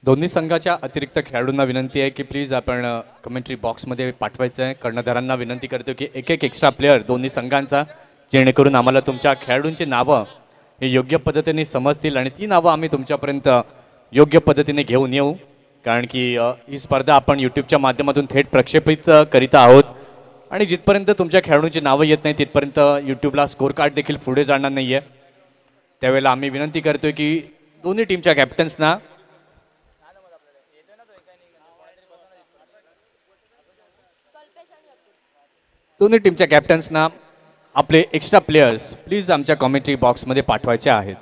दोन्ही संघाच्या अतिरिक्त खेळाडूंना विनंती आहे की प्लीज आपण कमेंट्री बॉक्समध्ये पाठवायचं आहे. कर्णधारांना विनंती करतो की एक एक एक्स्ट्रा प्लेअर दोन्ही संघांचा, जेणेकरून आम्हाला तुमच्या खेळाडूंची नावं हे योग्य पद्धतीने समजतील आणि ती नावं आम्ही तुमच्यापर्यंत योग्य पद्धतीने घेऊन येऊ. कारण की ही स्पर्धा आपण यूट्यूबच्या माध्यमातून थेट प्रक्षेपित करीत आहोत आणि जिथपर्यंत तुमच्या खेळाडूंची नावं येत नाही तिथपर्यंत यूट्यूबला स्कोर कार्ड देखील पुढे जाणार नाही आहे. त्यावेळेला आम्ही विनंती करतोय की दोन्ही टीमच्या कॅप्टन्सना दोन्ही टीमच्या कॅप्टन्सना आपले एक्स्ट्रा प्लेयर्स प्लीज आमच्या कमेंट्री बॉक्समध्ये पाठवायचे आहेत.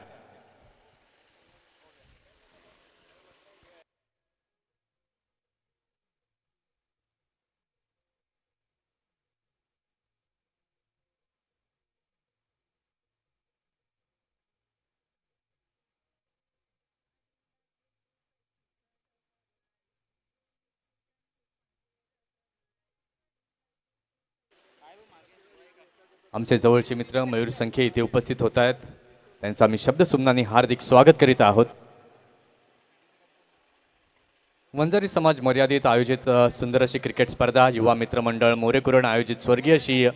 आमचे जवळचे मित्र मयूर संख्ये इथे उपस्थित होत आहेत. त्यांचं आम्ही शब्दसुमनाने हार्दिक स्वागत करीत आहोत. वंजारी समाज मर्यादित आयोजित सुंदर अशी क्रिकेट स्पर्धा युवा मित्रमंडळ मोरेकुरण आयोजित स्वर्गीय श्री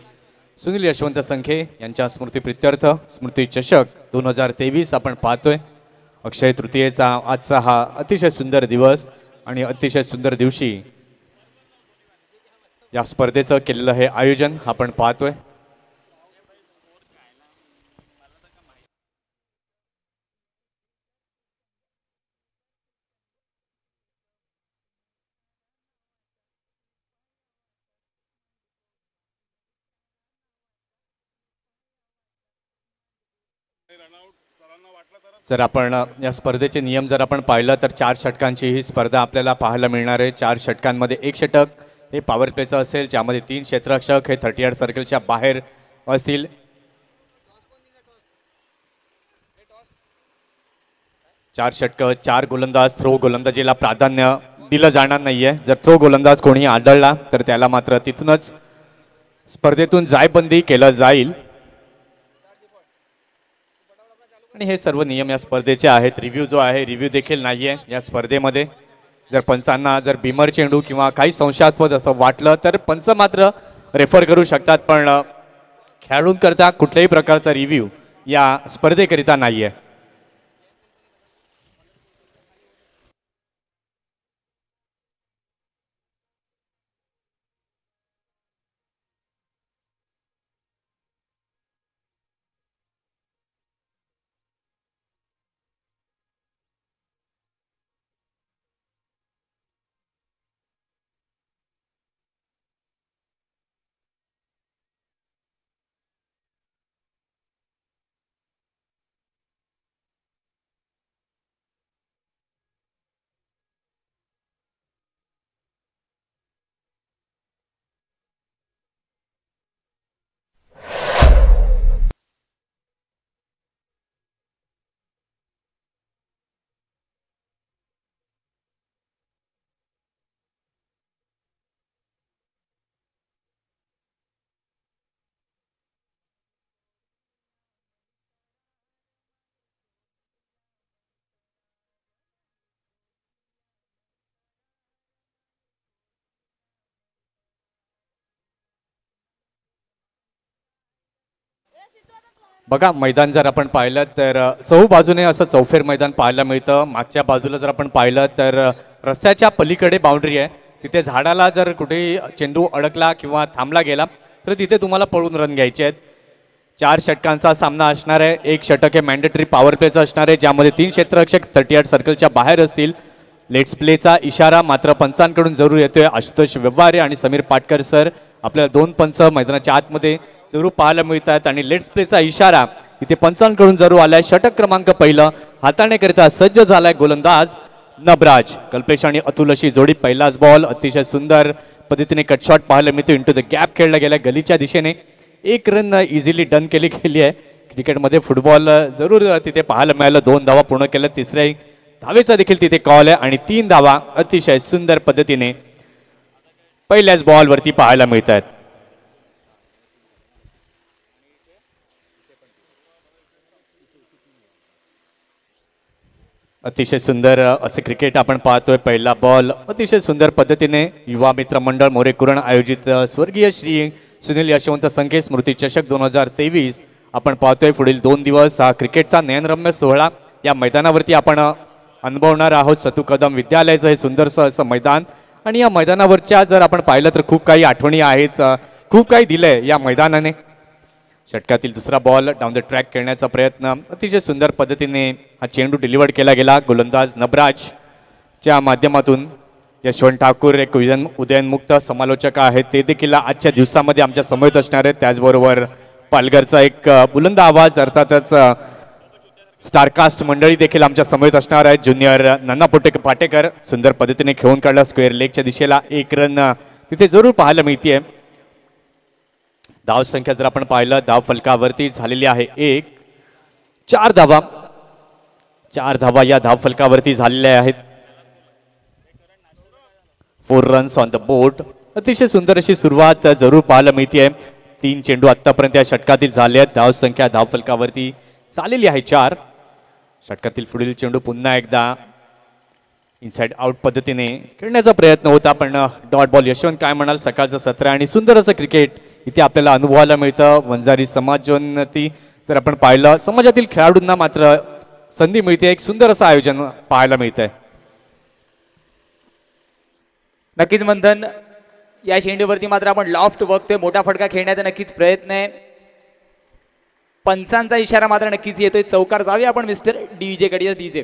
सुनील यशवंत संखे यांच्या स्मृतीप्रित्यर्थ स्मृती चषक 2023 आपण पाहतोय. अक्षय तृतीयेचा आजचा हा अतिशय सुंदर दिवस आणि अतिशय सुंदर दिवशी या स्पर्धेचं केलेलं हे आयोजन आपण पाहतोय. जर आपण या स्पर्धेचे नियम जर आपण पाहिलं तर 4 षटकांची ही स्पर्धा आपल्याला पाहायला मिळणार आहे. 4 षटकांमध्ये एक षटक हे पॉवर प्लेचं असेल, ज्यामध्ये 3 क्षेत्ररक्षक हे 38 सर्कलच्या बाहेर असतील. 4 षटक, 4 गोलंदाज, थ्रो गोलंदाजीला प्राधान्य दिलं जाणार नाहीये. जर थ्रो गोलंदाज कोणी आढळला तर त्याला मात्र तिथूनच स्पर्धेतून जायबंदी केलं जाईल. आणि हे सर्व नियम या स्पर्धेचे आहेत. रिव्ह्यू जो आहे रिव्ह्यू देखील नाहीये या स्पर्धेमध्ये. जर पंचांना जर बिमर चेंडू किंवा काही संशयास्पद असं वाटलं तर पंच मात्र रेफर करू शकतात, पण खेळाडूंकरता कुठल्याही प्रकारचा रिव्ह्यू या स्पर्धेकरिता नाहीये. बघा, मैदान जर आपण पाहिलं तर चहू बाजूने असं चौफेर मैदान पाहायला मिळतं. मागच्या बाजूला जर आपण पाहिलं तर रस्त्याच्या पलीकडे बाउंड्री आहे. तिथे झाडाला जर कुठे चेंडू अडकला किंवा थांबला गेला तर तिथे तुम्हाला पळून रन घ्यायचे आहेत. 4 षटकांचा सामना असणार आहे. एक षटक हे मॅन्डेटरी पॉवर प्लेचं असणार आहे, ज्यामध्ये 3 क्षेत्ररक्षक 38 सर्कलच्या बाहेर असतील. लेट्स प्लेचा इशारा मात्र पंचांकडून जरूर येतोय. आशुतोष व्यवहारे आणि समीर पाटकर सर आपल्याला 2 पंच मैदानाच्या आतमध्ये जरूर पाहायला मिळतात आणि लेट्स प्लेचा इशारा इथे पंचांकडून जरूर आलाय. षटक क्रमांक पहिलं हाताळण्याकरिता सज्ज झालाय गोलंदाज नबराज. कल्पेश आणि अतुल अशी जोडी. पहिलाच बॉल अतिशय सुंदर पद्धतीने कटशॉट पाहायला मिळतो. इंटू द गॅप खेळला गेला गलीच्या दिशेने. 1 रन इझिली डन केली गेली आहे. क्रिकेटमध्ये फुटबॉल जरूर तिथे पाहायला मिळालं. 2 धावा पूर्ण केल्या. तिसऱ्या धावेचा देखील तिथे कॉल आहे आणि 3 धावा अतिशय सुंदर पद्धतीने पहिल्याच बॉलवरती पाहायला मिळतात. अतिशय सुंदर असे क्रिकेट आपण पाहतोय. पहिला बॉल अतिशय सुंदर पद्धतीने युवा मित्र मंडळ मोरे कुरण आयोजित स्वर्गीय श्री सुनील यशवंत संघे स्मृती चषक 2023 आपण पाहतोय. पुढील 2 दिवस हा क्रिकेटचा नयनरम्य सोहळा या मैदानावरती आपण अनुभवणार आहोत. सतू कदम विद्यालयाचं हे सुंदरसं असं मैदान आणि या मैदानावरच्या जर आपण पाहिलं तर खूप काही आठवणी आहेत. खूप काही दिलंय या मैदानाने. षटकातील दुसरा बॉल डाऊन द ट्रॅक खेळण्याचा प्रयत्न अतिशय सुंदर पद्धतीने हा चेंडू डिलिव्हर्ड केला गेला. गोलंदाज नबराजच्या माध्यमातून यशवंत ठाकूर एक उदयनमुक्त समालोचक आहेत, ते देखील आजच्या दिवसामध्ये आमच्या समवेत असणार आहेत. त्याचबरोबर पालघरचा एक बुलंद आवाज अर्थातच स्टारकास्ट मंडळी देखील आमच्या समवेत असणार आहेत. ज्युनियर नन्ना पाटेकर सुंदर पद्धतीने खेळून काढला स्क्वेअर लेगच्या दिशेला. 1 रन तिथे जरूर पाहायला मिळते. धाव संख्या जर आपण पाहिलं धाव फलकावरती झालेली आहे 4 धावा. 4 धावा या धाव फलकावरती झालेल्या आहेत. 4 रन्स ऑन द बोर्ड. अतिशय सुंदर अशी सुरुवात जरूर पाहायला मिळते. 3 चेंडू आतापर्यंत या षटकातील झाले आहेत. धाव संख्या धाव फलकावरती झालेली आहे 4. षटकातील पुढील चेंडू पुन्हा एकदा इनसाइड आउट पद्धतीने खेळण्याचा प्रयत्न होता, पण डॉट बॉल. यशवंत काय म्हणाल, सकाळचं सत्र आणि सुंदर असं क्रिकेट इथे आपल्याला अनुभवायला मिळतं. वंजारी समाजोन्नती जर आपण पाहिलं, समाजातील खेळाडूंना मात्र संधी मिळते. एक सुंदर असं आयोजन पाहायला मिळतंय. नक्कीच मंथन, या चेंडूवरती मात्र आपण लॉफ्ट बघतोय. मोठा फटका खेळण्याचा नक्कीच प्रयत्न आहे. पंचांचा इशारा मात्र नक्कीच येतोय. चौकार जाऊया आपण मिस्टर डीजे कडे. डीजे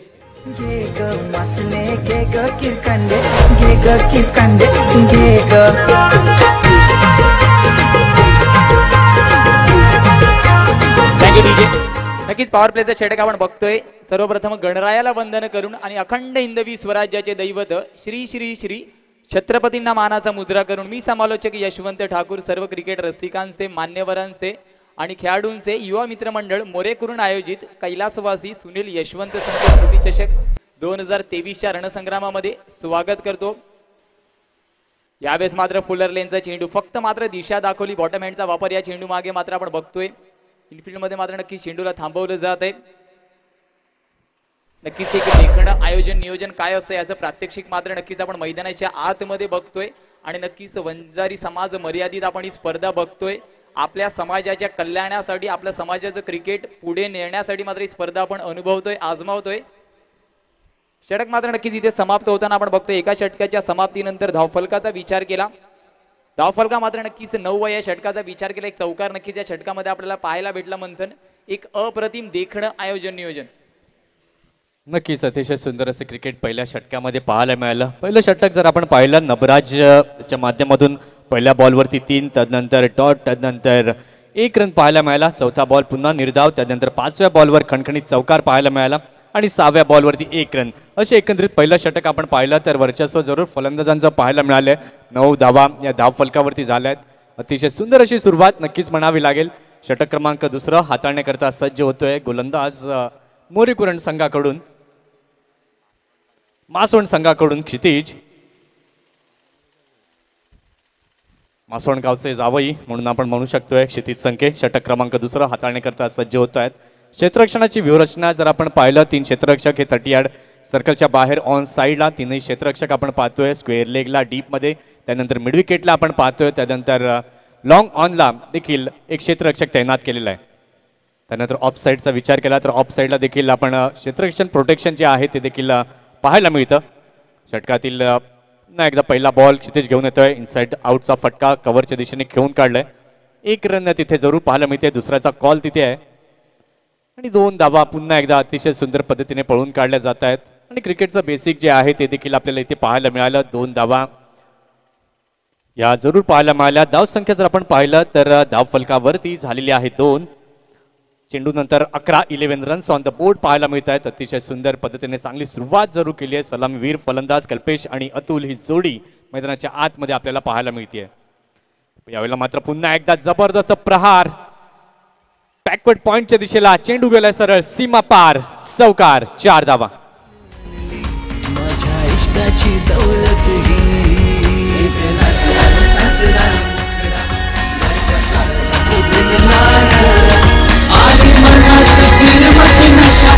नक्कीच पॉवर प्लेचा षटक आपण बघतोय. सर्वप्रथम गणरायाला वंदन करून आणि अखंड हिंदवी स्वराज्याचे दैवत श्री श्री श्री छत्रपतींना मानाचा मुद्रा करून मी समालोचक यशवंत ठाकूर सर्व क्रिकेट रसिकांचे, मान्यवरांचे आणि खेळाडूंचे युवा मित्र मंडळ मोरे कुरण आयोजित कैलासवासी सुनील यशवंत संघ स्मृती चषक 2023च्या रणसंग्रामामध्ये स्वागत करतो. यावेळेस मात्र फुलर लेनचा चेंडू फक्त मात्र दिशा दाखवली. बॉटम हँडचा वापर या चेंडू मागे मात्र आपण बघतोय. इनफिल्ड मध्ये मात्र नक्की चेंडूला थांबवलं जात आहे. नक्कीच एक देखणं आयोजन नियोजन काय असतं याचं प्रात्यक्षिक मात्र नक्कीच आपण मैदानाच्या आतमध्ये बघतोय. आणि नक्कीच वंजारी समाज मर्यादित आपण ही स्पर्धा बघतोय. आपल्या समाजाच्या कल्याणासाठी, आपल्या समाजाचं क्रिकेट पुढे नेण्यासाठी मात्र ही स्पर्धा आपण अनुभवतोय, आजमावतोय. षटक मात्र नक्कीच इथे समाप्त होताना आपण बघतोय. एका षटकाच्या समाप्तीनंतर धावफलकाचा विचार केला. धावफलका मात्र नक्कीच 9 या षटकाचा विचार केला. एक चौकार नक्कीच या षटकामध्ये आपल्याला पाहायला भेटला. मंथन, एक अप्रतिम देखणं आयोजन नियोजन. नक्कीच अतिशय सुंदर असं क्रिकेट पहिल्या षटकामध्ये पाहायला मिळालं. पहिलं षटक जर आपण पाहिलं, नबराजच्या माध्यमातून पहिल्या बॉलवरती 3, त्यानंतर डॉट, त्यानंतर 1 रन पाहायला मिळाला. चौथा बॉल पुन्हा निर्धाव, त्यानंतर 5व्या बॉलवर खणखणीत चौकार पाहायला मिळाला आणि 6व्या बॉलवरती 1 रन. असे एकंदरीत पहिलं षटक आपण पाहिलं तर वर्चस्व जरूर फलंदाजांचं पाहायला मिळालंय. 9 धावा या धाव फलकावरती झाल्या आहेत. अतिशय सुंदर अशी सुरुवात नक्कीच म्हणावी लागेल. षटक क्रमांक 2 हाताळण्याकरता सज्ज होतोय गोलंदाज मोरे कुरण संघाकडून. मासवण संघाकडून क्षितिज, मासवण गावचे जावई म्हणून आपण म्हणू शकतोय क्षितिज संख्ये. षटक क्रमांक 2 हाताळण्याकरता सज्ज होत आहेत. क्षेत्ररक्षणाची व्यूहरचना जर आपण पाहिलं, 3 क्षेत्ररक्षक हे 30 यार्ड सर्कलच्या बाहेर ऑन साईडला. 3ही क्षेत्ररक्षक आपण पाहतोय. स्क्वेअर लेगला डीपमध्ये, त्यानंतर मिड विकेटला आपण पाहतोय. त्यानंतर लॉंग ऑनला देखील एक क्षेत्ररक्षक तैनात केलेला आहे. त्यानंतर ऑफ साईडचा विचार केला तर ऑफ साईडला देखील आपण क्षेत्ररक्षण प्रोटेक्शन जे आहे ते देखील पाहायला मिळतं. षटकातील पुन्हा एकदा पहिला बॉल क्षितिज घेऊन येतोय. इनसाइड आउटचा फटका कव्हरच्या दिशेने खेळून काढलाय. 1 रन तिथे जरूर पाहायला मिळते. दुसऱ्याचा कॉल तिथे आहे आणि 2 धावा पुन्हा एकदा अतिशय सुंदर पद्धतीने पळून काढल्या जात आहेत. आणि क्रिकेटचं बेसिक जे आहे ते देखील आपल्याला इथे पाहायला मिळालं. 2 धावा या जरूर पाहायला मिळाल्या. धाव संख्या जर आपण पाहिलं तर धाव फलकावरती झालेली आहे 2. चेंडू नंतर 11 रन्स ऑन द बोर्ड पाहायला मिळत आहेत. अतिशय सुंदर पद्धतीने चांगली सुरुवात जरूर केली आहे. सलामीवीर फलंदाज कल्पेश आणि अतुल ही जोडी मैदानाच्या आतमध्ये आपल्याला पाहायला मिळते. यावेळेला मात्र पुन्हा एकदा जबरदस्त प्रहार बॅकवर्ड पॉइंटच्या दिशेला. चेंडू गेलाय सरळ सीमा पार. चौकार. 4 धावा. आली मनात फिर मची नशा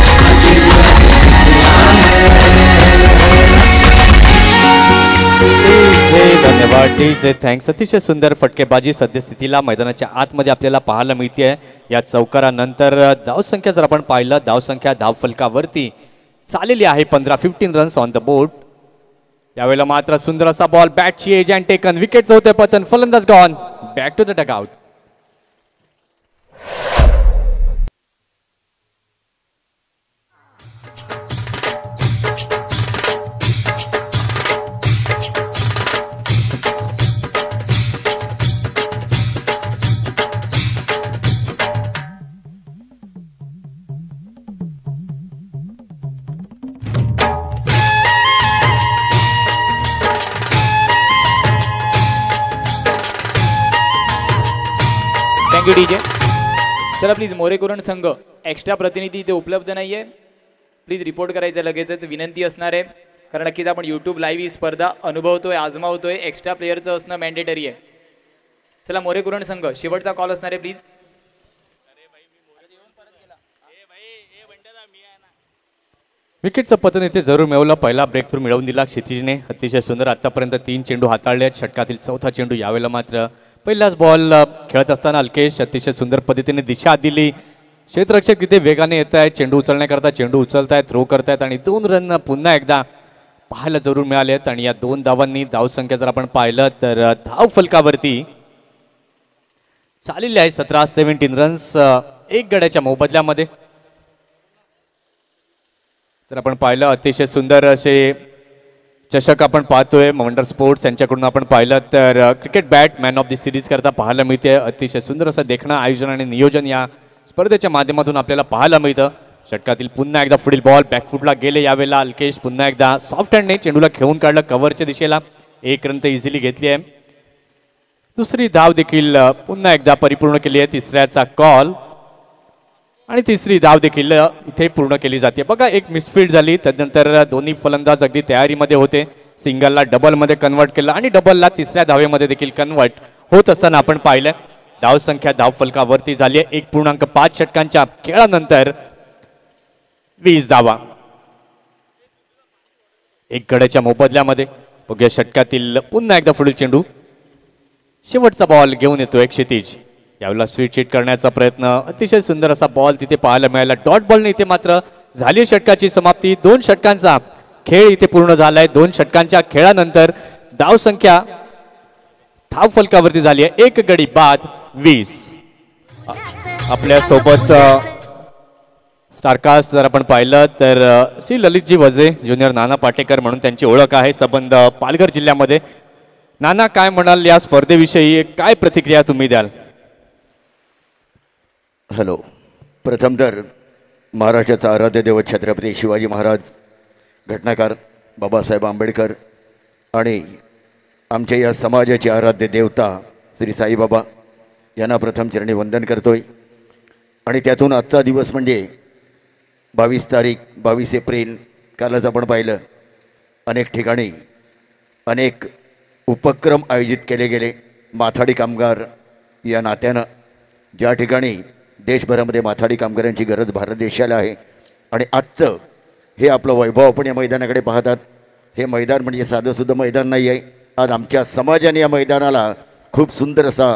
डीजे थँक्स. अतिशय सुंदर फटकेबाजी सद्यस्थितीला मैदानाच्या आतमध्ये आपल्याला पाहायला मिळते. या चौकारानंतर धावसंख्या जर आपण पाहिलं, धावसंख्या धावफलकावरती चाललेली आहे 15 रन्स ऑन द बोर्ड. यावेळेला मात्र सुंदर असा बॉल, बॅटची एज अँड टेकन, विकेटचं होतं पतन, फलंदाज gone, back to the dugout. Thank you DJ. चला प्लीज मोरेकुरण संघ एक्स्ट्रा प्रतिनिधी इथे उपलब्ध नाहीये, प्लीज रिपोर्ट करायचं लगेचच विनंती असणार आहे, कारण नक्कीच आपण यूट्यूब लाईव्ह ही स्पर्धा अनुभवतोय, आजमावतोय. एक्स्ट्रा प्लेअरचं असणं मॅन्डेटरी आहे. चला मोरेकुरण संघ शेवटचा कॉल असणार आहे प्लीज. विकेटचं पतन इथे जरूर मिळवलं. पहिला ब्रेक थ्रू मिळवून दिला क्षितिजने. अतिशय सुंदर. आतापर्यंत 3 चेंडू हाताळले आहेत. षटकातील चौथा चेंडू. यावेळेला मात्र पहिलाच बॉल खेळत असताना अल्केश अतिशय सुंदर पद्धतीने दिशा दिली. क्षेत्ररक्षक तिथे वेगाने येत आहेत, चेंडू उचलण्याकरता चेंडू उचलतायत, थ्रो करतायत आणि 2 रन पुन्हा एकदा पाहायला जरूर मिळाले आहेत. आणि या 2 धावांनी धावसंख्या जर आपण पाहिलं तर धाव फलकावरती चाललेली आहे 17 रन्स 1 गड्याच्या मोबदल्यामध्ये. जर आपण पाहिलं अतिशय सुंदर असे चषक आपण पाहतोय वंडर स्पोर्ट्स यांच्याकडून. आपण पाहिलं तर cricket bat man of the series करता पाहायला मिळते. अतिशय सुंदर असं देखणं, आयोजन आणि नियोजन या स्पर्धेच्या माध्यमातून आपल्याला पाहायला मिळतं. षटकातील पुन्हा एकदा पुढील बॉल बॅकफुटला गेले. यावेळेला अल्केश पुन्हा एकदा सॉफ्ट हँडने चेंडूला खेळून काढलं कव्हरच्या दिशेला. 1 रन तर इझिली घेतली आहे. दुसरी धाव देखील पुन्हा एकदा परिपूर्ण केली आहे. तिसऱ्याचा कॉल आणि तिसरी धाव देखील इथे पूर्ण केली जाते. बघा एक मिसफील्ड झाली, त्यानंतर दोन्ही फलंदाज अगदी तयारीमध्ये होते. सिंगलला डबलमध्ये कन्वर्ट केलं आणि डबलला तिसऱ्या धावेमध्ये देखील कन्वर्ट होत असताना आपण पाहिलं. धावसंख्या धावफलकावरती झाली आहे 1.5 षटकांच्या खेळानंतर 20 धावा 1 गड्याच्या मोबदल्यामध्ये. बघूया षटकातील पुन्हा एकदा पुढील चेंडू. शेवटचा बॉल घेऊन येतोय क्षितिज. यावेळेला स्वीट शीट करण्याचा प्रयत्न. अतिशय सुंदर असा बॉल तिथे पाहायला मिळाला. डॉट बॉलने इथे मात्र झाली षटकाची समाप्ती. 2 षटकांचा खेळ इथे पूर्ण झालाय. 2 षटकांच्या खेळानंतर धावसंख्या धावफलकावरती झाली आहे 1 गडी बाद 20. आपल्या सोबत स्टारकास्ट जर आपण पाहिलं तर श्री ललितजी वजे ज्युनियर नाना पाटेकर म्हणून त्यांची ओळख आहे. संबंध पालघर जिल्ह्यामध्ये. नाना काय म्हणाल या स्पर्धेविषयी, काय प्रतिक्रिया तुम्ही द्याल? हॅलो. प्रथम तर महाराष्ट्राचा आराध्य दैवत छत्रपती शिवाजी महाराज, घटनाकार बाबासाहेब आंबेडकर आणि आमच्या या समाजाचे आराध्य देवता श्री साईबाबा यांना प्रथम चरणी वंदन करतोय. आणि त्यातून आजचा दिवस म्हणजे 22 तारीख 22 एप्रिल कालच आपण पाहिलं अनेक ठिकाणी अनेक उपक्रम आयोजित केले गेले. माथाडी कामगार या नात्यानं ज्या ठिकाणी देशभरामध्ये माथाडी कामगारांची गरज भारत देशाला आहे आणि आजचं हे आपलं वैभव आपण या मैदानाकडे पाहतात. हे मैदान म्हणजे साधंसुद्धा मैदान नाही आहे. आज आमच्या समाजाने या मैदानाला खूप सुंदर असा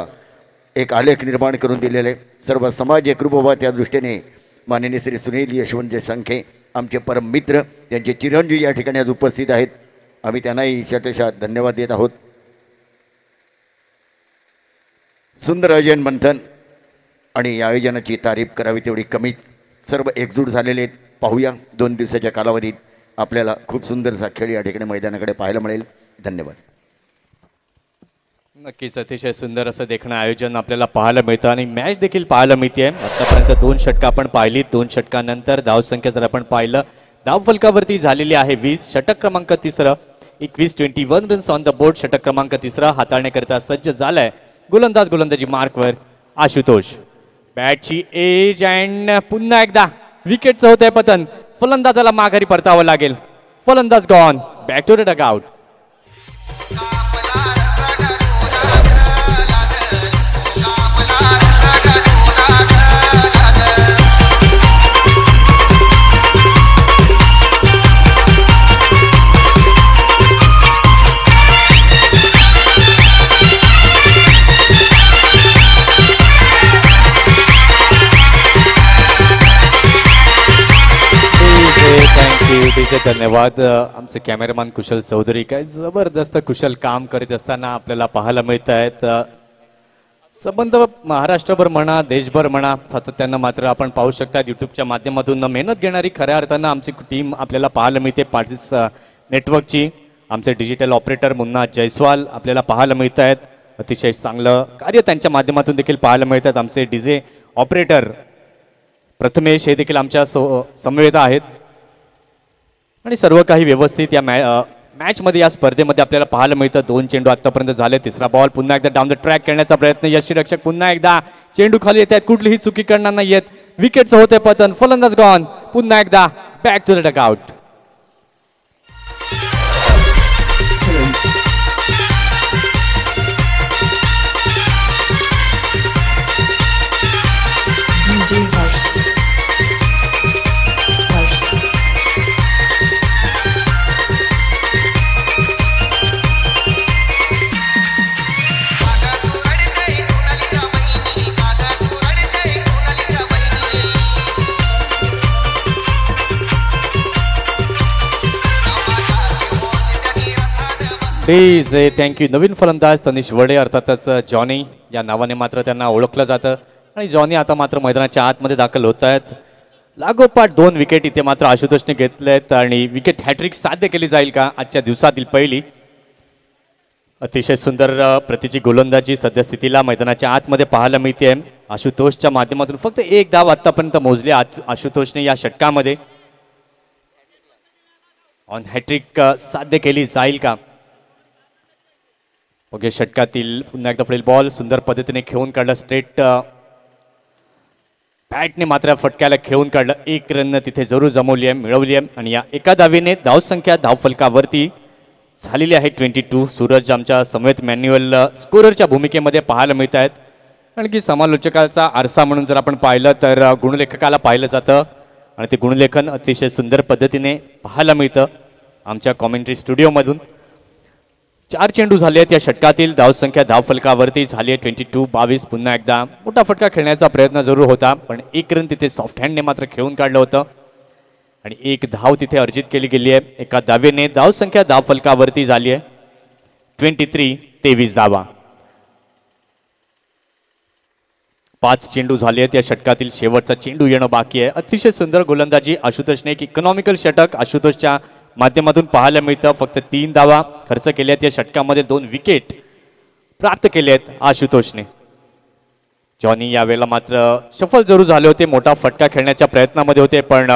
एक आलेख निर्माण करून दिलेले. सर्व समाज एकरूप व्हावा त्या दृष्टीने माननीय श्री सुनील यशवंत जयसंखे आमचे परम मित्र, त्यांचे चिरंजीव या ठिकाणी आज उपस्थित आहेत. आम्ही त्यांनाही शतशः धन्यवाद देत आहोत. सुंदर आयोजन मंथन आणि या आयोजनाची तारीफ करावी तेवढी कमीच. सर्व एकजूट झालेले आहेत. पाहूया 2 दिवसाच्या कालावधीत आपल्याला खूप सुंदरसा खेळ या ठिकाणी मैदानाकडे पाहायला मिळेल. धन्यवाद. नक्कीच अतिशय सुंदर असं देखणं आयोजन आपल्याला पाहायला मिळतं आणि मॅच देखील पाहायला मिळते. आतापर्यंत 2 षटकं आपण पाहिली. 2 षटकानंतर धावसंख्या जर आपण पाहिलं धावफलकावरती झालेली आहे 20. षटक क्रमांक 3 21 रन्स ऑन द बोर्ड. षटक क्रमांक 3 हाताळण्याकरिता सज्ज झालाय गोलंदाजी मार्कवर आशुतोष. बॅटची एज अँड पुन्हा एकदा विकेटचं होतंय पतन. फलंदाजाला माघारी परतावं लागेल. फलंदाज gone, back to the dugout. ड्युटीचे धन्यवाद आमचे कॅमेरामॅन कुशल चौधरी. काय जबरदस्त कुशल काम करीत असताना आपल्याला पाहायला मिळत आहेत. संबंध महाराष्ट्रभर म्हणा देशभर म्हणा सातत्यानं मात्र आपण पाहू शकता यूट्यूबच्या माध्यमातून मेहनत घेणारी खऱ्या अर्थानं आमची टीम आपल्याला पाहायला मिळते. पार्टीस नेटवर्कची आमचे डिजिटल ऑपरेटर मुन्ना जयस्वाल आपल्याला पाहायला मिळत आहेत. अतिशय चांगलं कार्य त्यांच्या माध्यमातून देखील पाहायला मिळतात. आमचे डीजे ऑपरेटर प्रथमेश हे देखील आमच्या समवेत आहेत आणि सर्व काही व्यवस्थित या मॅचमध्ये या स्पर्धेमध्ये आपल्याला पाहायला मिळतं. 2 चेंडू आतापर्यंत झाले. तिसरा बॉल पुन्हा एकदा डाऊन द ट्रॅक खेळण्याचा प्रयत्न. यष्टीरक्षक पुन्हा एकदा चेंडू खाली येत आहेत. कुठलीही चुकी करणार नाहीयेत. विकेटचं होते पतन. फलंदाज गॉन. पुन्हा एकदा back to the dugout. Thank you. नवीन फलंदाज तनिष वडे अर्थातच जॉनी या नावाने मात्र त्यांना ओळखलं जातं आणि जॉनी आता मात्र मैदानाच्या आतमध्ये दाखल होत आहेत. लागोपाठ 2 विकेट इथे मात्र आशुतोषने घेतले आहेत आणि विकेट हॅट्रिक साध्य केली जाईल का आजच्या दिवसातील पहिली. अतिशय सुंदर प्रतीची गोलंदाजी सद्यस्थितीला मैदानाच्या आतमध्ये पाहायला मिळते. आशुतोषच्या माध्यमातून फक्त 1 धाव आतापर्यंत मोजली आशुतोषने या षटकामध्ये. ऑन हॅट्रिक साध्य केली जाईल का. ओके षटकातील पुन्हा एकदा पुढील बॉल सुंदर पद्धतीने खेळून काढलं. स्ट्रेट बॅटने मात्र फटक्याला खेळून काढलं. 1 रन तिथे जरूर जमवली आहे मिळवली आहे आणि या एका धावेने धावसंख्या धावफलकावरती झालेली आहे 22. सूरज आमच्या समवेत मॅन्युअल स्कोररच्या भूमिकेमध्ये पाहायला मिळत आहेत. आणखी समालोचकाचा आरसा म्हणून जर आपण पाहिलं तर गुणलेखकाला पाहिलं जातं आणि ते गुणलेखन अतिशय सुंदर पद्धतीने पाहायला मिळतं आमच्या कॉमेंट्री स्टुडिओमधून. 4 चेंडू झाले आहेत या षटकातील. धावसंख्या धावफलकावरती झाली आहे 22. पुन्हा एकदा मोठा फटका खेळण्याचा प्रयत्न जरूर होता पण 1 रन तिथे सॉफ्ट हँडने मात्र खेळून काढलं होतं आणि 1 धाव तिथे अर्जित केली गेली आहे. एका धावेने धावसंख्या धावफलकावरती झाली आहे 23 धावा. 5 चेंडू झाले आहेत या षटकातील. शेवटचा चेंडू येणं बाकी आहे. अतिशय सुंदर गोलंदाजी आशुतोषने. एक इकॉनॉमिकल षटक आशुतोषच्या माध्यमातून पाहायला मिळतं. फक्त 3 धावा खर्च केल्या आहेत या षटकामध्ये. 2 विकेट प्राप्त केले आहेत आशुतोषने. जॉनी यावेळेला मात्र सफल जरूर झाले होते. मोठा फटका खेळण्याच्या प्रयत्नामध्ये होते पण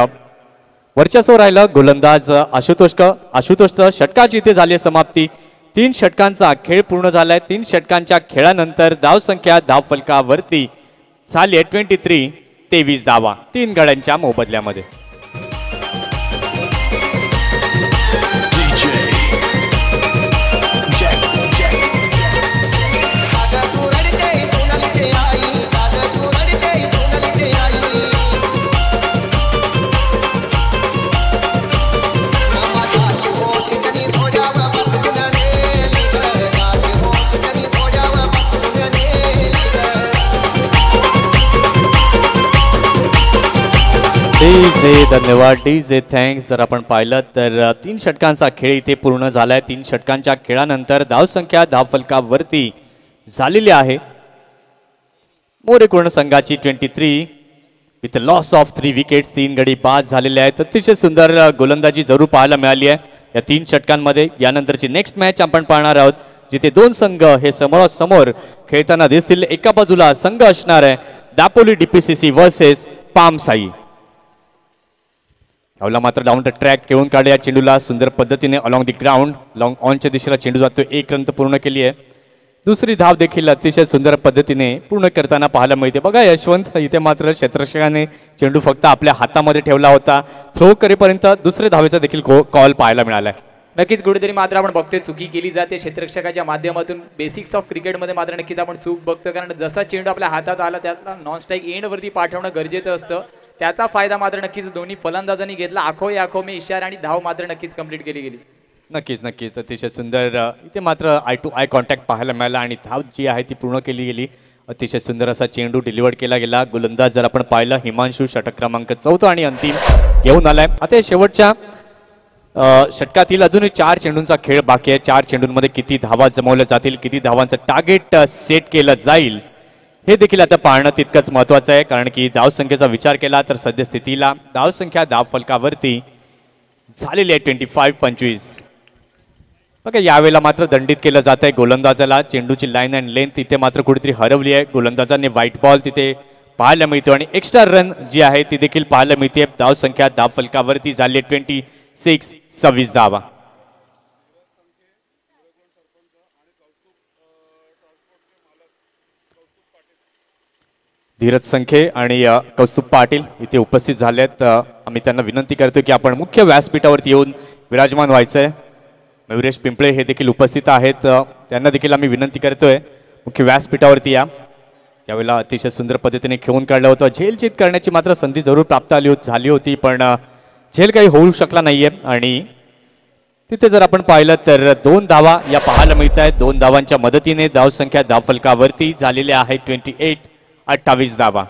वर्चस्व राहिलं. गोलंदाज आशुतोषचं षटकाची इथे झाली समाप्ती. 3 षटकांचा खेळ पूर्ण झालाय. 3 षटकांच्या खेळानंतर धावसंख्या धावफलकावरती झाली आहे 23 धावा 3 गड्यांच्या मोबदल्यामध्ये. धन्यवाद डीजे थँक्स. जर आपण पाहिलं तर 3 षटकांचा खेळ इथे पूर्ण झालाय. 3 षटकांच्या खेळानंतर धावसंख्या धावफलकावरती झालेली आहे मोरेकुर्ण संघाची 23 विथ लॉस ऑफ 3 विकेट्स. 3 गडी बाद झालेले आहेत. अतिशय सुंदर गोलंदाजी जरूर पाहायला मिळाली आहे या 3 षटकांमध्ये. यानंतरची नेक्स्ट मॅच आपण पाहणार आहोत जिथे 2 संघ हे समोरासमोर खेळताना दिसतील. एका बाजूला संघ असणार आहे दापोली DPCC वर्सेस पामसाई. यावला मात्र डाऊन द ट्रॅक खेळून काढले या चेंडूला सुंदर पद्धतीने अलॉंग द ग्राउंड लॉंग ऑनच्या दिशेला चेंडू जातो. 1 रन पूर्ण केली आहे. दुसरी धाव देखील अतिशय सुंदर पद्धतीने पूर्ण करताना पाहायला मिळते. बघा यशवंत इथे मात्र क्षेत्ररक्षकाने चेंडू फक्त आपल्या हातामध्ये ठेवला होता. थ्रो करेपर्यंत दुसऱ्या धावेचा देखील कॉल पाहायला मिळालाय. नक्कीच कुठेतरी मात्र आपण बघतोय चुकी केली जाते क्षेत्ररक्षकाच्या माध्यमातून. बेसिक्स ऑफ क्रिकेटमध्ये मात्र नक्कीच आपण चूक बघतो कारण जसा चेंडू आपल्या हातात आला त्यातला नॉन स्ट्राईक एंडवरती पाठवणं गरजेचं असतं. त्याचा फायदा मात्र नक्कीच दोन्ही फलंदाजांनी घेतला. आखो में इशारा आणि धाव मात्र नक्कीच कंप्लीट केली गेली. नक्कीच अतिशय सुंदर इथे मात्र आय टू आय कॉन्टॅक्ट पाहायला मिळाला आणि धाव जी आहे ती पूर्ण केली गेली. अतिशय सुंदर असा चेंडू डिलिव्हर केला गेला. गोलंदाज जर आपण पाहिलं हिमांशू षटक क्रमांक 4 आणि अंतिम घेऊन आलाय. आता शेवटच्या षटकातील अजूनही 4 चेंडूंचा खेळ बाकी आहे. 4 चेंडूंमध्ये किती धावा जमवल्या जातील, किती धावांचं टार्गेट सेट केलं जाईल हे देखील आता पाहणं तितकंच महत्वाचं आहे. कारण की धावसंख्येचा विचार केला तर सद्यस्थितीला धावसंख्या धाव फलकावरती झालेली आहे 25-25. बघा यावेळेला मात्र दंडित केलं जात आहे गोलंदाजाला. चेंडूची लाईन अँड लेंथ तिथे मात्र कुठेतरी हरवली आहे. गोलंदाजाने व्हाईट बॉल तिथे पाहायला मिळतो आणि एक्स्ट्रा रन जी आहे ती देखील पाहायला मिळते. धावसंख्या धाव फलकावरती झाली आहे 26 धावा. धीरज संखे आणि कौस्तुभ पाटील इथे उपस्थित झालेत. आम्ही त्यांना विनंती करतो की आपण मुख्य व्यासपीठावरती येऊन विराजमान व्हायचंय. मयुरेश पिंपळे हे देखील उपस्थित आहेत. त्यांना देखील आम्ही विनंती करतोय मुख्य व्यासपीठावरती या. यावेळेला अतिशय सुंदर पद्धतीने खेळून काढलं होतं. झेलचित करण्याची मात्र संधी जरूर प्राप्त झाली होती पण झेल काही होऊ शकला नाहीये. आणि तिथे जर आपण पाहिलं तर 2 धावा या पाहायला मिळत आहेत. 2 धावांच्या मदतीने धावसंख्या धावफलकावरती झालेल्या आहे 28 धावा.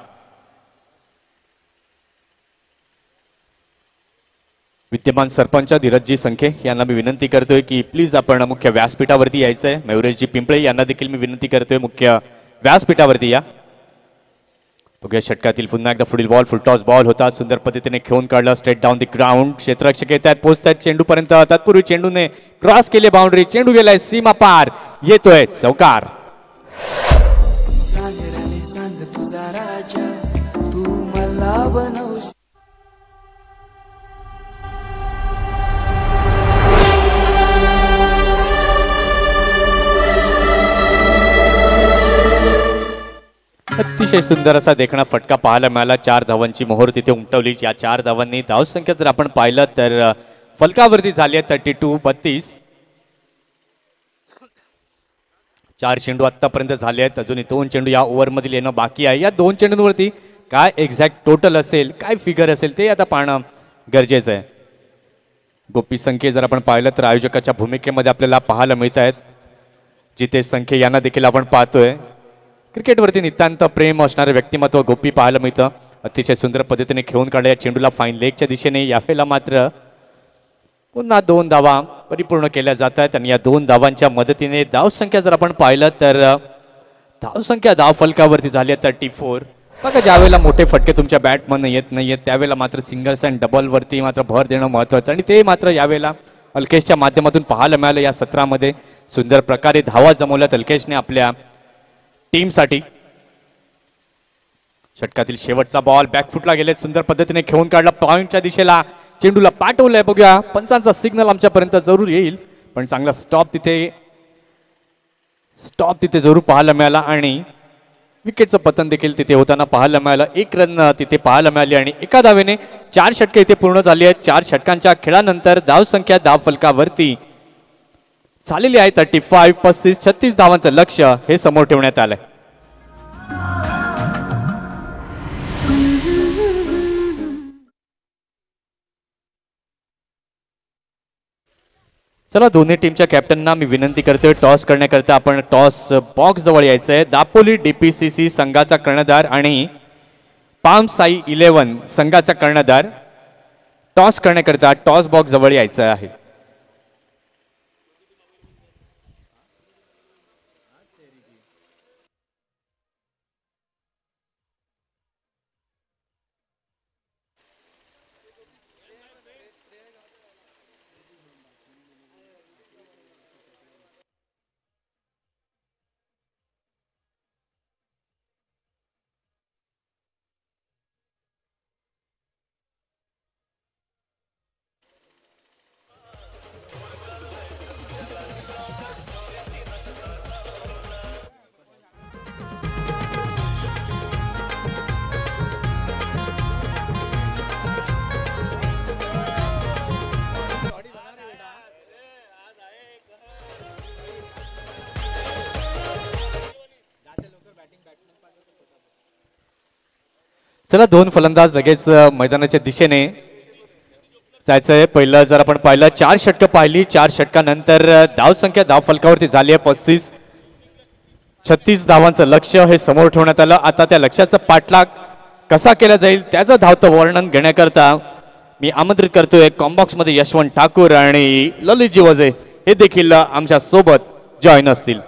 विद्यमान सरपंच धीरजजी संखे यांना मी विनंती करतोय की प्लीज आपण मुख्य व्यासपीठावरती यायचंय. मयुरेशजी पिंपळे यांना देखील मी विनंती करतोय मुख्य व्यासपीठावरती या. बघूया षटकातील पुन्हा एकदा पुढील बॉल फुल टॉस बॉल होता. सुंदर पद्धतीने खेळून काढला स्ट्रेट डाऊन द ग्राउंड. क्षेत्ररक्षक येत आहेत पोहोचतात चेंडू पर्यंत. तत्पूर्वी चेंडूने क्रॉस केले बाउंड्री. चेंडू गेलाय सीमा पार. येतोय चौकार. अतिशय सुंदर असा देखणा फटका पाहायला मिळाला. 4 धावांची मोहोर तिथे उमटवली. या 4 धावांनी धावसंख्या जर आपण पाहिलं तर फलकावरती झाली आहे 32-32. 4 चेंडू आतापर्यंत झाले आहेत. अजूनही 2 चेंडू या ओव्हरमधील येणं बाकी आहे. या 2 चेंडूंवरती काय एक्झॅक्ट टोटल असेल, काय फिगर असेल ते आता पाहणं गरजेचं आहे. गोपी संख्ये जर आपण पाहिलं तर आयोजकाच्या भूमिकेमध्ये आपल्याला पाहायला मिळत आहेत. जितेश संख्ये यांना देखील आपण पाहतोय. क्रिकेटवरती नितांत प्रेम असणारे व्यक्तिमत्व गोपी पाहायला मिळतं. अतिशय सुंदर पद्धतीने खेळून काढल्या या चेंडूला फाईन लेगच्या दिशेने. यावेळेला मात्र पुन्हा 2 धावा परिपूर्ण केल्या जात आहेत आणि या 2 धावांच्या मदतीने धावसंख्या जर आपण पाहिलं तर धावसंख्या धाव फलकावरती झाली आहे 34. बघा ज्यावेळेला मोठे फटके तुमच्या बॅटमधनं येत नाहीयेत त्यावेळेला मात्र सिंगल्स अँड डबलवरती मात्र भर देणं महत्त्वाचं आणि ते मात्र यावेळेला अल्केशच्या माध्यमातून पाहायला मिळालं. या सत्रामध्ये सुंदर प्रकारे धावा जमवल्यात अल्केशने आपल्या टीमसाठी. षटकातील शेवटचा बॉल बॅकफुटला गेले. सुंदर पद्धतीने खेळून काढला पॉइंटच्या दिशेला. चेंडूला पाठवलंय. बघूया पंचांचा सिग्नल आमच्यापर्यंत जरूर येईल पण चांगला स्टॉप तिथे जरूर पाहायला मिळाला आणि विकेटचं पतन देखील तिथे होताना पाहायला मिळालं. 1 रन तिथे पाहायला मिळाली आणि एका धावेने 4 षटके इथे पूर्ण झाली आहेत. 4 षटकांच्या खेळानंतर धावसंख्या धाव फलकावरती झालेली आहे 35-35. 36 धावांचं लक्ष्य हे समोर ठेवण्यात आलंय. चला दोन्ही टीमच्या कॅप्टनना मी विनंती करतोय टॉस करण्याकरता आपण टॉस बॉक्स जवळ यायचंय. दापोली DPCC संघाचा कर्णधार आणि पाम साई 11 संघाचा कर्णधार टॉस करण्याकरता टॉस बॉक्स जवळ यायचं आहे. चला 2 फलंदाज लगेच मैदानाच्या दिशेने जायचंय. पहिलं जर आपण पाहिलं 4 षटकं पाहिली. 4 षटकानंतर धावसंख्या धाव फलकावरती झाली आहे 35. 36 धावांचं लक्ष्य हे समोर ठेवण्यात आलं. आता त्या लक्ष्याचा पाठलाग कसा केला जाईल त्याचं धावतं वर्णन घेण्याकरता मी आमंत्रित करतोय कॉम्बॉक्स मध्ये यशवंत ठाकूर आणि ललितजी वजे हे देखील आमच्या सोबत जॉईन असतील.